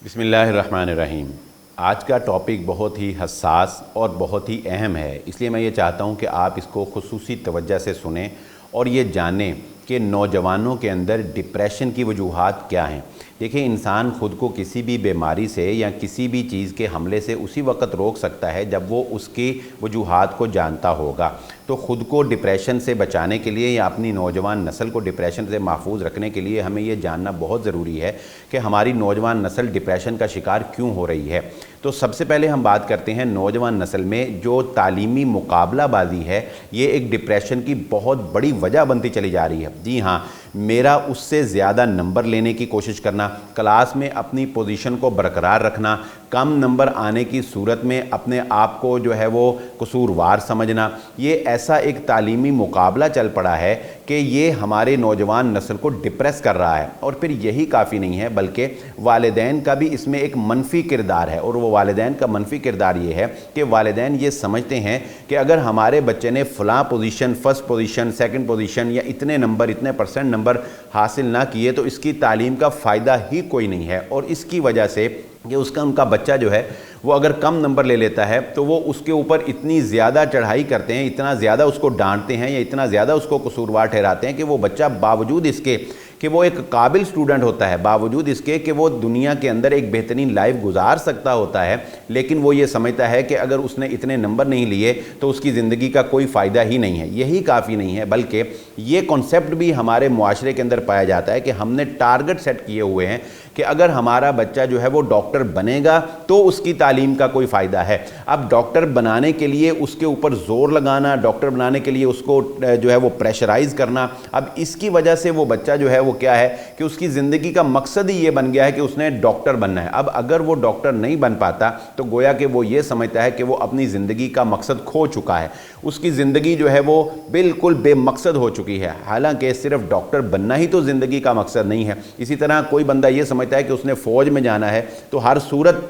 بسم اللہ الرحمن الرحیم۔ آج کا ٹاپک بہت ہی حساس اور بہت ہی اہم ہے، اس لیے میں یہ چاہتا ہوں کہ آپ اس کو خصوصی توجہ سے سنیں اور یہ جانیں کہ نوجوانوں کے اندر ڈپریشن کی وجوہات کیا ہیں۔ دیکھیں، انسان خود کو کسی بھی بیماری سے یا کسی بھی چیز کے حملے سے اسی وقت روک سکتا ہے جب وہ اس کی وجوہات کو جانتا ہوگا۔ تو خود کو ڈپریشن سے بچانے کے لیے یا اپنی نوجوان نسل کو ڈپریشن سے محفوظ رکھنے کے لیے ہمیں یہ جاننا بہت ضروری ہے کہ ہماری نوجوان نسل ڈپریشن کا شکار کیوں ہو رہی ہے۔ تو سب سے پہلے ہم بات کرتے ہیں نوجوان نسل میں جو تعلیمی مقابلہ بازی ہے، یہ ایک ڈپریشن کی بہت بڑی وجہ بنتی چلی جا رہی ہے۔ جی ہاں، میرا اس سے زیادہ نمبر لینے کی کوشش کرنا، کلاس میں اپنی پوزیشن کو برقرار رکھنا، کم نمبر آنے کی صورت میں اپنے آپ کو جو ہے وہ قصوروار سمجھنا، یہ ایسا ایک تعلیمی مقابلہ چل پڑا ہے کہ یہ ہمارے نوجوان نسل کو ڈپریس کر رہا ہے۔ اور پھر یہی کافی نہیں ہے، بلکہ والدین کا بھی اس میں ایک منفی کردار ہے، اور وہ والدین کا منفی کردار یہ ہے کہ والدین یہ سمجھتے ہیں کہ اگر ہمارے بچے نے فلاں position, first position, second position یا اتنے نمبر، اتنے پرسنٹ نمبر حاصل نہ کیے تو اس کی تعلیم کا فائدہ ہی کوئی نہیں ہے، اور اس کی وجہ سے کہ ان کا بچہ جو ہے وہ اگر کم نمبر لے لیتا ہے تو وہ اس کے اوپر اتنی زیادہ چڑھائی کرتے ہیں، اتنا زیادہ اس کو ڈانٹتے ہیں یا اتنا زیادہ اس کو قصوروار ٹھہراتے ہیں کہ وہ بچہ باوجود اس کے کہ وہ ایک قابل سٹوڈنٹ ہوتا ہے، باوجود اس کے کہ وہ دنیا کے اندر ایک بہترین لائف گزار سکتا ہوتا ہے، لیکن وہ یہ سمجھتا ہے کہ اگر اس نے اتنے نمبر نہیں لیے تو اس کی زندگی کا کوئی فائدہ ہی نہیں ہے۔ یہی کافی نہیں ہے، بلکہ یہ کنسیپٹ بھی ہمارے معاشرے کے اندر پایا جاتا ہے کہ ہم نے ٹارگٹ سیٹ کیے ہوئے ہیں کہ اگر ہمارا بچہ جو ہے وہ ڈاکٹر بنے گا تو اس کی تعلیم کا کوئی فائدہ ہے۔ اب ڈاکٹر بنانے کے لیے اس کے اوپر زور لگانا، ڈاکٹر بنانے کے لیے اس کو جو ہے وہ پریشرائز کرنا، اب اس کی وجہ سے وہ بچہ جو ہے وہ کیا ہے کہ اس کی زندگی کا مقصد ہی یہ بن گیا ہے کہ اس نے ڈاکٹر بننا ہے۔ اب اگر وہ ڈاکٹر نہیں بن پاتا تو گویا کہ وہ یہ سمجھتا ہے کہ وہ اپنی زندگی کا مقصد کھو چکا ہے، اس کی زندگی جو ہے وہ بالکل بے مقصد ہو چکی ہے، حالانکہ صرف ڈاکٹر بننا ہی تو زندگی کا مقصد نہیں ہے۔ اسی طرح کوئی بندہ یہ سمجھتا ہے کہ اس نے فوج میں جانا ہے تو ہر صورت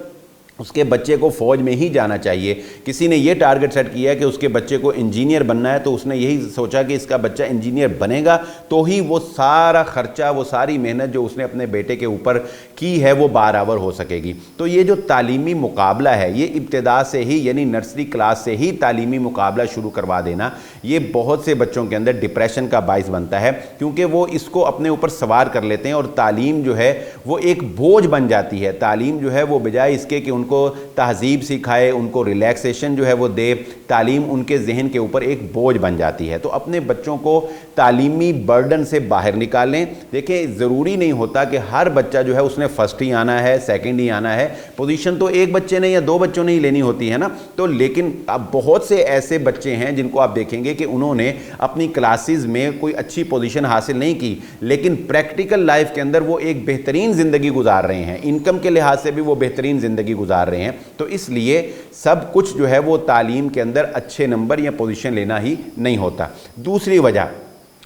اس کے بچے کو فوج میں ہی جانا چاہیے۔ کسی نے یہ ٹارگٹ سیٹ کیا ہے کہ اس کے بچے کو انجینئر بننا ہے تو اس نے یہی سوچا کہ اس کا بچہ انجینئر بنے گا تو ہی وہ سارا خرچہ، وہ ساری محنت جو اس نے اپنے بیٹے کے اوپر کی ہے وہ برابر ہو سکے گی۔ تو یہ جو تعلیمی مقابلہ ہے، یہ ابتدا سے ہی یعنی نرسری کلاس سے ہی تعلیمی مقابلہ شروع کروا دینا، یہ بہت سے بچوں کے اندر ڈپریشن کا باعث بنتا ہے، کیونکہ وہ اس کو اپنے اوپر سوار کر لیتے ہیں اور تعلیم جو ہے وہ ایک بوجھ بن جاتی ہے۔ تعلیم جو ہے وہ بجائے اس کے کہ ان کو تہذیب سکھائے، ان کو ریلیکسیشن جو ہے وہ دے، تعلیم ان کے ذہن کے اوپر ایک بوجھ بن جاتی ہے۔ تو اپنے بچوں کو تعلیمی برڈن سے باہر نکالیں۔ دیکھیں، ضروری نہیں ہوتا کہ ہر بچہ جو ہے اس نے فرسٹ ہی آنا ہے، سیکنڈ ہی آنا ہے، پوزیشن تو ایک بچے نے یا دو بچوں نے ہی لینی ہوتی ہے نا۔ تو لیکن اب بہت سے ایسے بچے ہیں جن کو آپ دیکھیں گے کہ انہوں نے اپنی کلاسز میں کوئی اچھی پوزیشن حاصل نہیں کی، لیکن پریکٹیکل لائف کے اندر وہ ایک بہترین زندگی گزار رہے ہیں، انکم کے لحاظ سے بھی وہ بہترین زندگی گزار رہے ہیں۔ تو اس لیے سب کچھ جو ہے وہ تعلیم کے اندر اچھے نمبر یا پوزیشن لینا ہی نہیں ہوتا۔ دوسری وجہ،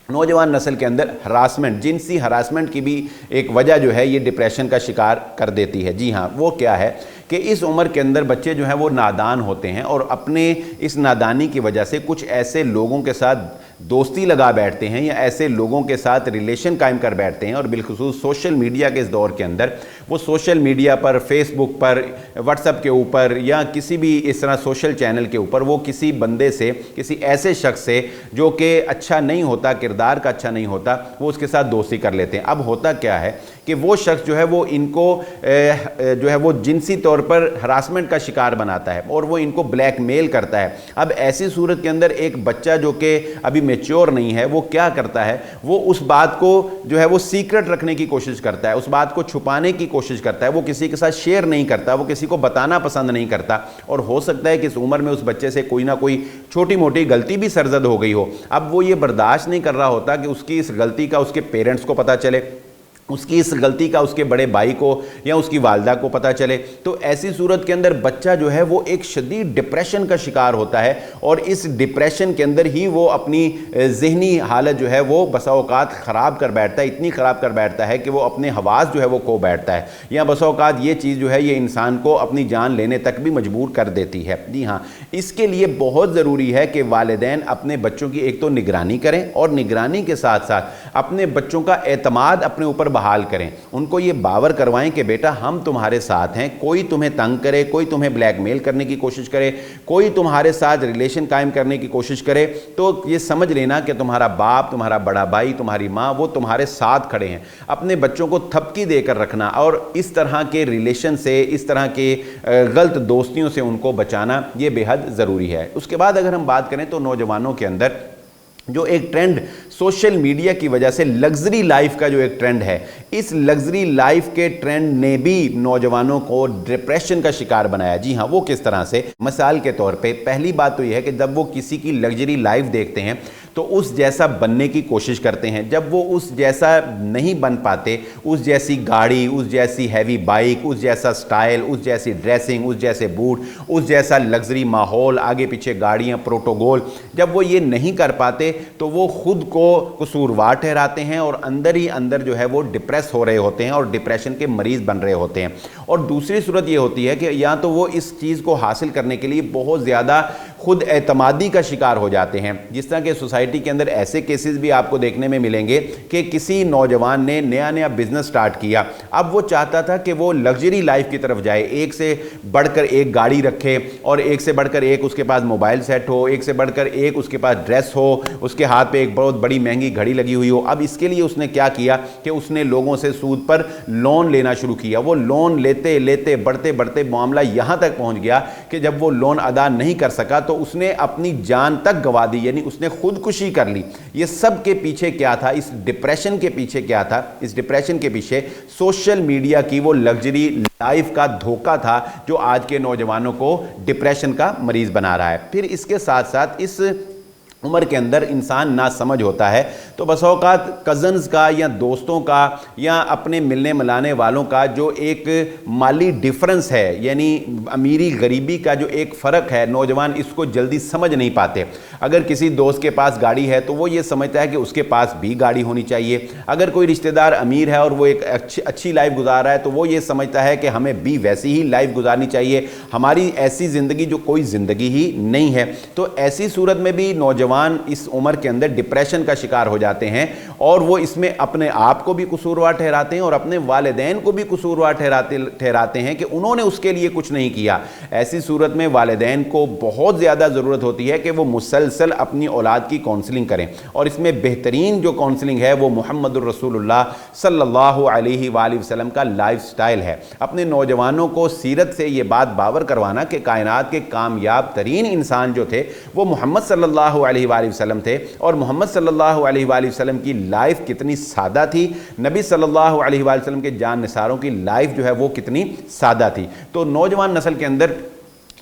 نوجوان نسل کے اندر ہراسمنٹ، جنسی ہراسمنٹ کی بھی ایک وجہ جو ہے یہ ڈپریشن کا شکار کر دیتی ہے۔ جی ہاں، وہ کیا ہے کہ اس عمر کے اندر بچے جو ہیں وہ نادان ہوتے ہیں اور اپنے اس نادانی کی وجہ سے کچھ ایسے لوگوں کے ساتھ دوستی لگا بیٹھتے ہیں یا ایسے لوگوں کے ساتھ ریلیشن قائم کر بیٹھتے ہیں، اور بالخصوص سوشل میڈیا کے اس دور کے اندر وہ سوشل میڈیا پر، فیس بک پر، واٹس ایپ کے اوپر یا کسی بھی اس طرح سوشل چینل کے اوپر وہ کسی بندے سے، کسی ایسے شخص سے جو کہ اچھا نہیں ہوتا، کردار کا اچھا نہیں ہوتا، وہ اس کے ساتھ دوستی کر لیتے ہیں۔ اب ہوتا کیا ہے کہ وہ شخص جو ہے وہ ان کو جو ہے وہ جنسی طور پر ہراسمنٹ کا شکار بناتا ہے اور وہ ان کو بلیک میل کرتا ہے۔ اب ایسی صورت کے اندر ایک بچہ جو کہ ابھی میچور نہیں ہے، وہ کیا کرتا ہے، وہ اس بات کو جو ہے وہ سیکرٹ رکھنے کی کوشش کرتا ہے، اس بات کو چھپانے کی کوشش کرتا ہے، وہ کسی کے ساتھ شیئر نہیں کرتا، وہ کسی کو بتانا پسند نہیں کرتا، اور ہو سکتا ہے کہ اس عمر میں اس بچے سے کوئی نہ کوئی چھوٹی موٹی غلطی بھی سرزد ہو گئی ہو۔ اب وہ یہ برداشت نہیں کر رہا ہوتا کہ اس کی اس غلطی کا اس کے پیرنٹس کو پتہ چلے، اس کی اس غلطی کا اس کے بڑے بھائی کو یا اس کی والدہ کو پتہ چلے۔ تو ایسی صورت کے اندر بچہ جو ہے وہ ایک شدید ڈپریشن کا شکار ہوتا ہے، اور اس ڈپریشن کے اندر ہی وہ اپنی ذہنی حالت جو ہے وہ بسا اوقات خراب کر بیٹھتا ہے، اتنی خراب کر بیٹھتا ہے کہ وہ اپنے حواس جو ہے وہ کھو بیٹھتا ہے، یا بسا اوقات یہ چیز جو ہے یہ انسان کو اپنی جان لینے تک بھی مجبور کر دیتی ہے۔ جی ہاں، اس کے لیے بہت ضروری ہے کہ والدین اپنے بچوں کی ایک تو نگرانی کریں، اور نگرانی کے ساتھ ساتھ اپنے بچوں کا اعتماد اپنے اوپر बहाल करें, उनको ये बावर करवाएं कि बेटा हम तुम्हारे साथ हैं, कोई तुम्हें तंग करे, कोई तुम्हें ब्लैकमेल करने की कोशिश करे, कोई तुम्हारे साथ रिलेशन कायम करने की कोशिश करे, तो ये समझ लेना कि तुम्हारा बाप, तुम्हारा बड़ा भाई, तुम्हारी माँ, वो तुम्हारे साथ खड़े हैं। अपने बच्चों को थपकी देकर रखना और इस तरह के रिलेशन से, इस तरह के गलत दोस्तियों से उनको बचाना, ये बेहद ज़रूरी है। उसके बाद अगर हम बात करें तो नौजवानों के अंदर जो एक ट्रेंड सोशल मीडिया की वजह से लग्जरी लाइफ का जो एक ट्रेंड है, इस लग्जरी लाइफ के ट्रेंड ने भी नौजवानों को डिप्रेशन का शिकार बनाया। जी हाँ, वो किस तरह से? मिसाल के तौर पे पहली बात तो यह है कि जब वो किसी की लग्जरी लाइफ देखते हैं तो उस जैसा बनने की कोशिश करते हैं। जब वो उस जैसा नहीं बन पाते, उस जैसी गाड़ी, उस जैसी हैवी बाइक, उस जैसा स्टाइल, उस जैसी ड्रेसिंग, उस जैसे बूट, उस जैसा लग्जरी माहौल, आगे पीछे गाड़ियाँ, प्रोटोकॉल, जब वो ये नहीं कर पाते तो वो खुद को कसूरवार ठहराते हैं और अंदर ही अंदर जो है वो डिप्रेस हो रहे होते हैं और डिप्रेशन के मरीज़ बन रहे होते हैं। और दूसरी सूरत ये होती है कि या तो वो इस चीज़ को हासिल करने के लिए बहुत ज़्यादा खुद एतमादी का शिकार हो जाते हैं। जिस तरह के सोसाइटी के अंदर ऐसे केसेस भी आपको देखने में मिलेंगे कि किसी नौजवान ने नया नया बिजनेस स्टार्ट किया, अब वो चाहता था कि वो लग्जरी लाइफ की तरफ जाए, एक से बढ़कर एक गाड़ी रखे और एक से बढ़कर एक उसके पास मोबाइल सेट हो, एक से बढ़कर एक उसके पास ड्रेस हो, उसके हाथ पे एक बहुत बड़ी महंगी घड़ी लगी हुई हो। अब इसके लिए उसने क्या किया कि उसने लोगों से सूद पर लोन लेना शुरू किया। वो लोन लेते लेते बढ़ते बढ़ते मामला यहां तक पहुंच गया कि जब वो लोन अदा नहीं कर सका तो उसने अपनी जान तक गंवा दी, यानी उसने खुदकुशी कर ली। ये सब के पीछे क्या था? इस डिप्रेशन के पीछे क्या था? इस डिप्रेशन के पीछे सोशल मीडिया की वो लग्जरी लाइफ का धोखा था जो आज के नौजवानों को डिप्रेशन का मरीज बना रहा है। फिर इसके साथ साथ इस उम्र के अंदर इंसान ना समझ होता है तो बस औकात कज़न्स का या दोस्तों का या अपने मिलने मिलाने वालों का जो एक माली डिफरेंस है, यानी अमीरी गरीबी का जो एक फ़र्क है, नौजवान इसको जल्दी समझ नहीं पाते। अगर किसी दोस्त के पास गाड़ी है तो वो ये समझता है कि उसके पास भी गाड़ी होनी चाहिए। अगर कोई रिश्तेदार अमीर है और वो एक अच्छी लाइफ गुजार रहा है तो वो ये समझता है कि हमें भी वैसी ही लाइफ गुजारनी चाहिए, हमारी ऐसी ज़िंदगी जो कोई ज़िंदगी ही नहीं है। तो ऐसी सूरत में भी नौजवान इस उम्र के अंदर डिप्रेशन का शिकार हो जाते हैं और वो इसमें अपने आप को भी कसूरवार ठहराते हैं और अपने वालिदैन को भी कसूरवार ठहराते हैं कि उन्होंने उसके लिए कुछ नहीं किया। ऐसी सूरत में वालिदैन को बहुत ज़्यादा ज़रूरत होती है कि वो मुसलसल अपनी औलाद की काउंसलिंग करें और इसमें बेहतरीन जो काउंसलिंग है वो मुहम्मदुर रसूलुल्लाह सल्लल्लाहु अलैहि वसल्लम का लाइफ स्टाइल है। अपने नौजवानों को सीरत से ये बात बावर करवाना कि कायनात के कामयाब तरीन इंसान जो थे वो मोहम्मद सल्लल्लाहु अलैहि वसल्लम थे और मोहम्मद सल्लल्लाहु अलैहि वसल्लम की लाइफ कितनी सादा थी, नबी सल्लल्लाहु अलैहि वसल्लम के जान निसारों की लाइफ जो है वो कितनी सादा थी। तो नौजवान नस्ल के अंदर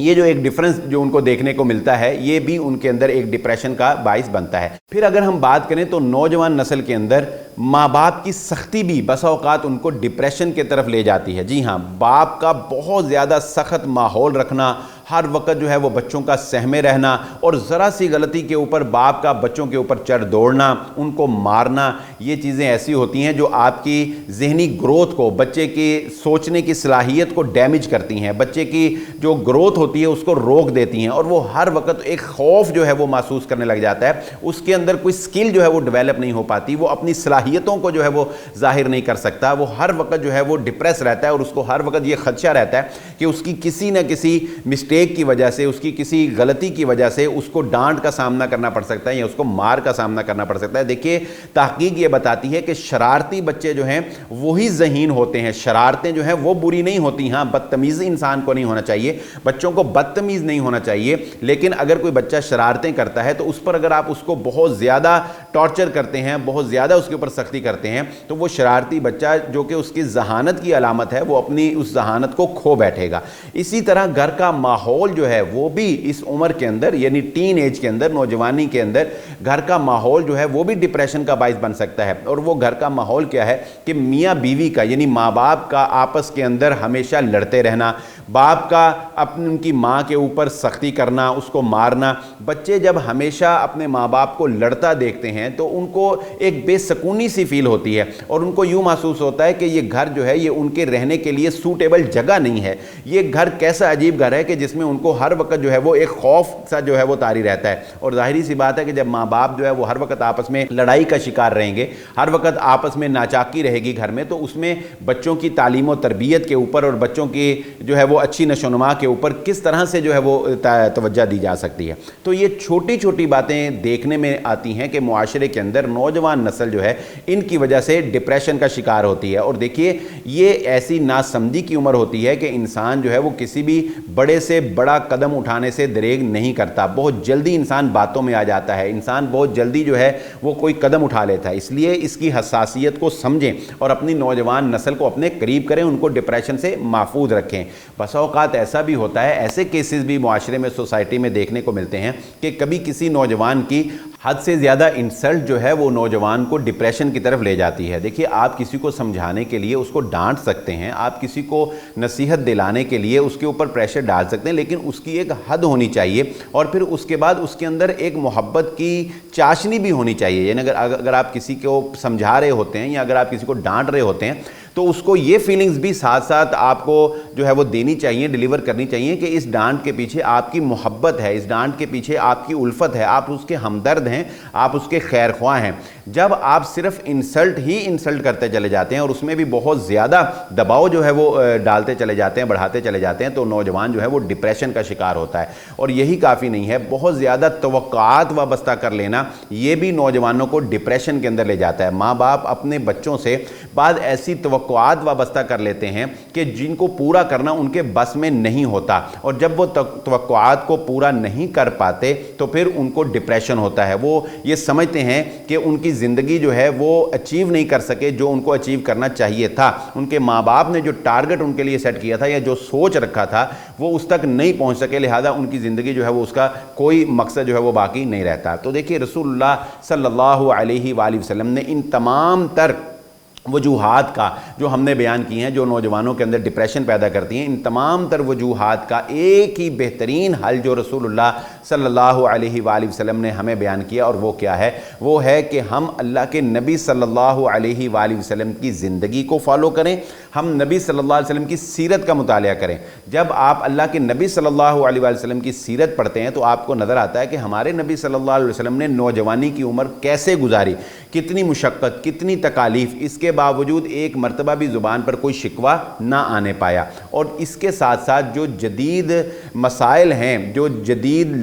ये जो एक डिफरेंस जो उनको देखने को मिलता है ये भी उनके अंदर एक डिप्रेशन का बाइस बनता है। फिर अगर हम बात करें तो नौजवान नस्ल के अंदर माँ बाप की सख्ती भी बस औकात उनको डिप्रेशन की तरफ ले जाती है। जी हाँ, बाप का बहुत ज़्यादा सख्त माहौल रखना, हर वक्त जो है वो बच्चों का सहमे रहना और ज़रा सी गलती के ऊपर बाप का बच्चों के ऊपर चढ़ दौड़ना, उनको मारना, ये चीज़ें ऐसी होती हैं जो आपकी ज़हनी ग्रोथ को, बच्चे की सोचने की सलाहियत को डैमेज करती हैं, बच्चे की जो ग्रोथ होती है उसको रोक देती हैं और वो हर वक्त एक खौफ जो है वो महसूस करने लग जाता है। उसके अंदर कोई स्किल जो है वो डेवलप नहीं हो पाती, वो अपनी सलाहियतों को जो है वो जाहिर नहीं कर सकता, वो हर वक्त जो है वो डिप्रेस रहता है और उसको हर वक्त ये खदशा रहता है कि उसकी किसी न किसी मिस्टेक की वजह से, उसकी किसी गलती की वजह से उसको डांट का सामना करना पड़ सकता है या उसको मार का सामना करना पड़ सकता है। देखिए, तहकीक ये बताती है कि शरारती बच्चे जो हैं वही ज़हीन होते हैं। शरारतें जो हैं वो बुरी नहीं होती, हाँ, बदतमीज़ इंसान को नहीं होना चाहिए, बच्चों को बदतमीज़ नहीं होना चाहिए, लेकिन अगर कोई बच्चा शरारतें करता है तो उस पर अगर आप उसको बहुत ज़्यादा टॉर्चर करते हैं, बहुत ज़्यादा उसके ऊपर सख्ती करते हैं तो वो शरारती बच्चा जो कि उसकी जहानत की अलामत है वो अपनी उस जहानत को खो बैठेगा। इसी तरह घर का माहौल जो है वो भी इस उम्र के अंदर, यानी टीन एज के अंदर, नौजवानी के अंदर घर का माहौल जो है वो भी डिप्रेशन का बाइस बन सकता है। और वो घर का माहौल क्या है कि मियाँ बीवी का, यानी माँ बाप का आपस के अंदर हमेशा लड़ते रहना, बाप का अपनी उनकी माँ के ऊपर सख्ती करना, उसको मारना। बच्चे जब हमेशा अपने माँ बाप को लड़ता देखते हैं तो उनको एक बेसकूनी सी फील होती है और उनको यूँ महसूस होता है कि ये घर जो है ये उनके रहने के लिए सूटेबल जगह नहीं है। ये घर कैसा अजीब घर है कि जिसमें उनको हर वक्त जो है वो एक खौफ सा जो है वो तारी रहता है। और जाहिर सी बात है कि जब माँ बाप जो है वो हर वक्त आपस में लड़ाई का शिकार रहेंगे हर वक्त आपस में नाचाकी रहेगी घर में, तो उसमें बच्चों की तालीम और तरबियत के ऊपर और बच्चों की जो है वो अच्छी नशोनुमा के ऊपर किस तरह से जो है वो तवज्जो दी जा सकती है। तो ये छोटी छोटी बातें देखने में आती हैं कि मुआशरे के अंदर नौजवान नस्ल जो है इनकी वजह से डिप्रेशन का शिकार होती है। और देखिए, ये ऐसी नासमझी की उम्र होती है कि इंसान जो है वो किसी भी बड़े से बड़ा कदम उठाने से दरेग नहीं करता। बहुत जल्दी इंसान बातों में आ जाता है, इंसान बहुत जल्दी जो है वो कोई कदम उठा लेता है। इसलिए इसकी हसासियत को समझें और अपनी नौजवान नस्ल को अपने करीब करें, उनको डिप्रेशन से महफूज रखें। बस औक़ात ऐसा भी होता है, ऐसे केसेस भी मुआशरे में, सोसाइटी में देखने को मिलते हैं कि कभी किसी नौजवान की हद से ज़्यादा इंसल्ट जो है वो नौजवान को डिप्रेशन की तरफ ले जाती है। देखिए, आप किसी को समझाने के लिए उसको डांट सकते हैं, आप किसी को नसीहत दिलाने के लिए उसके ऊपर प्रेशर डाल सकते हैं, लेकिन उसकी एक हद होनी चाहिए और फिर उसके बाद उसके अंदर एक मोहब्बत की चाशनी भी होनी चाहिए। यानी अगर आप किसी को समझा रहे होते हैं या अगर आप किसी को डांट रहे होते हैं तो उसको ये फीलिंग्स भी साथ साथ आपको जो है वो देनी चाहिए, डिलीवर करनी चाहिए कि इस डांट के पीछे आपकी मोहब्बत है, इस डांट के पीछे आपकी उल्फत है, आप उसके हमदर्द हैं, आप उसके खैर ख्वाह हैं। जब आप सिर्फ इंसल्ट ही इंसल्ट करते चले जाते हैं और उसमें भी बहुत ज़्यादा दबाव जो है वो डालते चले जाते हैं, बढ़ाते चले जाते हैं, तो नौजवान जो है वो डिप्रेशन का शिकार होता है। और यही काफ़ी नहीं है, बहुत ज़्यादा तवक्कात वाबस्ता कर लेना ये भी नौजवानों को डिप्रेशन के अंदर ले जाता है। माँ बाप अपने बच्चों से बाद ऐसी तवक्कुआत वाबस्ता कर लेते हैं कि जिनको पूरा करना उनके बस में नहीं होता, और जब वो तवक्कुआत को पूरा नहीं कर पाते तो फिर उनको डिप्रेशन होता है। वो ये समझते हैं कि उनकी ज़िंदगी जो है वो अचीव नहीं कर सके जो उनको अचीव करना चाहिए था। उनके माँ बाप ने जो टारगेट उनके लिए सेट किया था या जो सोच रखा था वो उस तक नहीं पहुँच सके, लिहाजा उनकी ज़िंदगी जो है वो उसका कोई मकसद जो है वो बाकी नहीं रहता। तो देखिए, रसूलुल्लाह सल्लल्लाहु अलैहि वसल्लम ने इन तमाम तर वजूहात का जो हमने बयान की हैं जो नौजवानों के अंदर डिप्रेशन पैदा करती हैं, इन तमाम तर वजूहात का एक ही बेहतरीन हल जो रसूलुल्लाह सल्लल्लाहु अलैहि वसल्लम ने हमें बयान किया, और वो क्या है? वो है कि हम अल्लाह के नबी सल्लल्लाहु अलैहि वसल्लम की ज़िंदगी को फॉलो करें, हम नबी सल्लल्लाहु अलैहि वसल्लम की सीरत का मुतालिया करें। जब आप अल्लाह के नबी सल्लल्लाहु अलैहि वसल्लम की सीरत पढ़ते हैं तो आपको नज़र आता है कि हमारे नबी सल्लल्लाहु अलैहि वसल्लम ने नौजवानी की उम्र कैसे गुजारी, कितनी मुशक्क़त, कितनी तकालीफ, इसके बावजूद एक मरतबा भी ज़ुबान पर कोई शिकवा ना आने पाया। और इसके साथ साथ जो जदीद मसाइल हैं, जो जदीद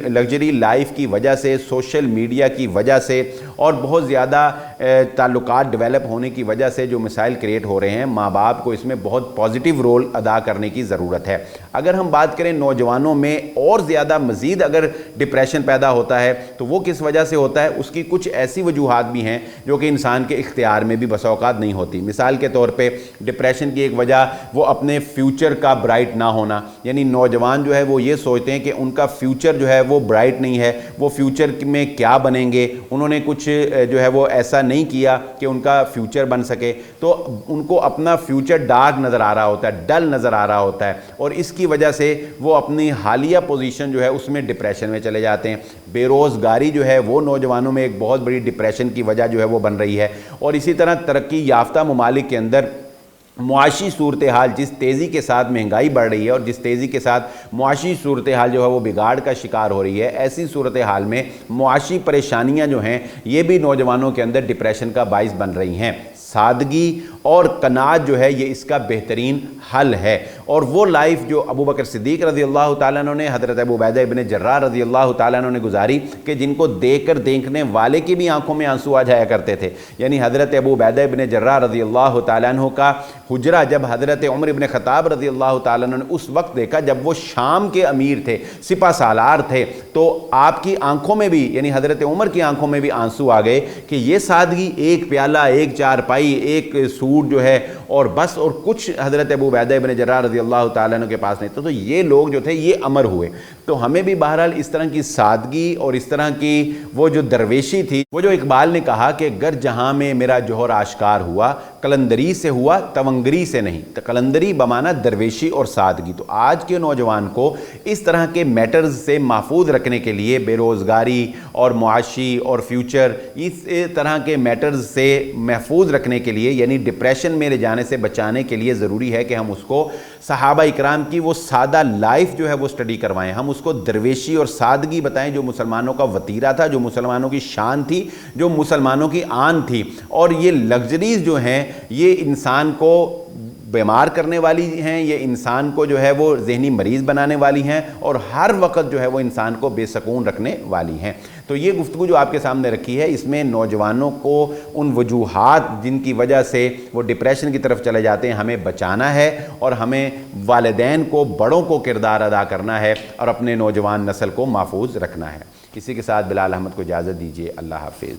लग्जरी लाइफ की वजह से, सोशल मीडिया की वजह से और बहुत ज़्यादा ताल्लुकात डेवलप होने की वजह से जो मसाइल क्रिएट हो रहे हैं, माँ बाप को इसमें बहुत पॉजिटिव रोल अदा करने की ज़रूरत है। अगर हम बात करें नौजवानों में और ज़्यादा मज़ीद अगर डिप्रेशन पैदा होता है तो वो किस वजह से होता है, उसकी कुछ ऐसी वजूहात भी हैं जो कि इंसान के इख्तियार में भी बसा औकात नहीं होती। मिसाल के तौर पे डिप्रेशन की एक वजह वो अपने फ्यूचर का ब्राइट ना होना, यानी नौजवान जो है वो ये सोचते हैं कि उनका फ्यूचर जो है वो ब्राइट नहीं है, वो फ्यूचर में क्या बनेंगे, उन्होंने कुछ जो है वो ऐसा नहीं किया कि उनका फ्यूचर बन सके, तो उनको अपना फ्यूचर डार्क नज़र आ रहा होता है, डल नज़र आ रहा होता है, और इसकी वजह से वो अपनी हालिया पोजीशन जो है उसमें डिप्रेशन में चले जाते हैं। बेरोज़गारी जो है वो नौजवानों में एक बहुत बड़ी डिप्रेशन की वजह जो है वो बन रही है। और इसी तरह तरक्की याफ्ता ममालिक के अंदर मुआशी सूरत हाल जिस तेज़ी के साथ महंगाई बढ़ रही है और जिस तेज़ी के साथ मुआशी सूरत हाल जो है वो बिगाड़ का शिकार हो रही है, ऐसी सूरत हाल में मुआशी परेशानियां जो हैं ये भी नौजवानों के अंदर डिप्रेशन का बाइस बन रही हैं। सादगी और कनात जो है ये इसका बेहतरीन हल है। और वो लाइफ जो अबू बकर सिद्दीक़ रज़ी अल्लाह ताला अन्हु ने, हज़रत अबू उबैदा इब्न जर्राह रज़ी अल्लाह ताला अन्हु ने गुजारी कि जिनको देखकर देखने वाले की भी आंखों में आंसू आ जाया करते थे। यानी हज़रत अबू उबैदा इब्न जर्राह रज़ी अल्लाह ताला अन्हु का हुजरा जब हज़रत उमर इब्न ख़त्ताब रज़ी अल्लाह ताला अन्हु ने उस वक्त देखा जब वो शाम के अमीर थे, सिपा सालार थे, तो आपकी आंखों में भी यानी हज़रत उमर की आंखों में भी आंसू आ गए कि ये सादगी, एक प्याला, एक चारपाई, एक सूट जो है और बस, और कुछ हज़रत अबू उबैदा इब्न जर्राह रज़ी अल्लाह ताला अन्हु के पास नहीं। तो ये लोग जो थे ये अमर हुए। तो हमें भी बहरहाल इस तरह की सादगी और इस तरह की वो जो दरवेशी थी, वो जो इकबाल ने कहा कि गर जहाँ में मेरा जोहर आश्कार हुआ, कलंदरी से हुआ तवंगरी से नहीं। तो कलंदरी बमाना दरवेशी और सादगी। तो आज के नौजवान को इस तरह के मैटर्स से महफूज रखने के लिए, बेरोज़गारी और मुआशी और फ्यूचर, इस तरह के मैटर्स से महफूज रखने के लिए, यानी डिप्रेशन में ले जाने جانے سے بچانے کے لیے ضروری ہے کہ ہم اس کو صحابہ اکرام کی وہ سادہ لائف جو ہے وہ سٹڈی کروائیں، ہم اس کو درویشی اور سادگی بتائیں جو مسلمانوں کا وتیرہ تھا، جو مسلمانوں کی شان تھی، جو مسلمانوں کی آن تھی۔ اور یہ لگژریز جو ہیں یہ انسان کو بیمار کرنے والی ہیں، یہ انسان کو جو ہے وہ ذہنی مریض بنانے والی ہیں، اور ہر وقت جو ہے وہ انسان کو بے سکون رکھنے والی ہیں۔ تو یہ گفتگو جو آپ کے سامنے رکھی ہے، اس میں نوجوانوں کو ان وجوہات جن کی وجہ سے وہ ڈپریشن کی طرف چلے جاتے ہیں ہمیں بچانا ہے، اور ہمیں والدین کو، بڑوں کو کردار ادا کرنا ہے، اور اپنے نوجوان نسل کو محفوظ رکھنا ہے۔ اسی کے ساتھ بلال احمد کو اجازت دیجیے، اللہ حافظ۔